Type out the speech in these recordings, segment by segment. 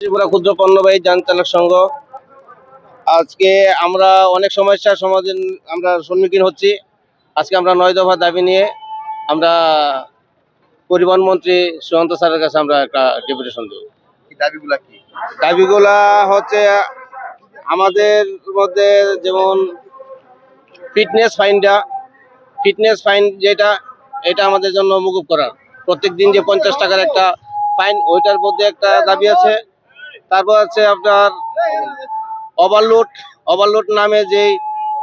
ত্রিপুরা ক্ষুদ্র পণ্যবাহী যান চালক সংঘ। আজকে আমরা অনেক সমস্যার সমাধান আমরা সম্মুখীন হচ্ছি। আজকে আমরা 9 দফা দাবি নিয়ে আমরা পরিবহন মন্ত্রী সুশান্ত স্যারের কাছে আমরা একটা ডেপুটেশন দেব। দাবিগুলা কি? দাবিগুলা হচ্ছে আমাদের মধ্যে যেমন ফিটনেস ফাইন যেটা এটা আমাদের জন্য মকুব করার, প্রত্যেক দিন যে 50 টাকার একটা ফাইন, ওইটার মধ্যে একটা দাবি আছে। তারপর আছে আপনার ওভারলোড নামে যেই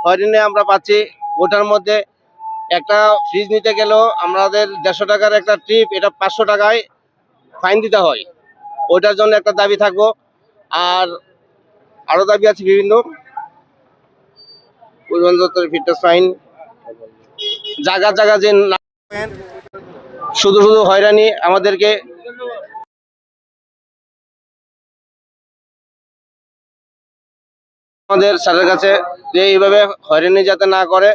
হয়রানি আমরা পাচ্ছি, ওটার মধ্যে একটা ফ্রিজ নিতে গেলেও আমাদের 150 টাকার একটা ট্রিপ, এটা 500 টাকায় ফাইন দিতে হয়। ওইটার জন্য একটা দাবি থাকবো। আর আরো দাবি আছে বিভিন্ন পরিবহন দপ্তরের ফিটনেস ফাইন, জায়গা যে শুধু হয়রানি আমাদেরকে। আমাদের স্যারের কাছে যে এইভাবে হয়রানি যাতে না করে,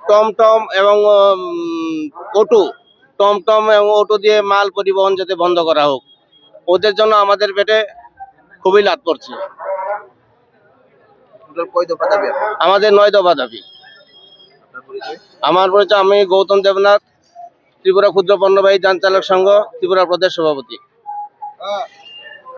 টমটম এবং অটো দিয়ে মাল পরিবহন যাতে বন্ধ করা হোক। ওদের জন্য আমাদের পেটে খুবই লাভ করছে। আমাদের 9 দফা দাবি। আমার পরিচয়, আমি গৌতম দেবনাথ, ত্রিপুরা ক্ষুদ্র পণ্যবাহী যান চালক সংঘ, ত্রিপুরা প্রদেশ সভাপতি।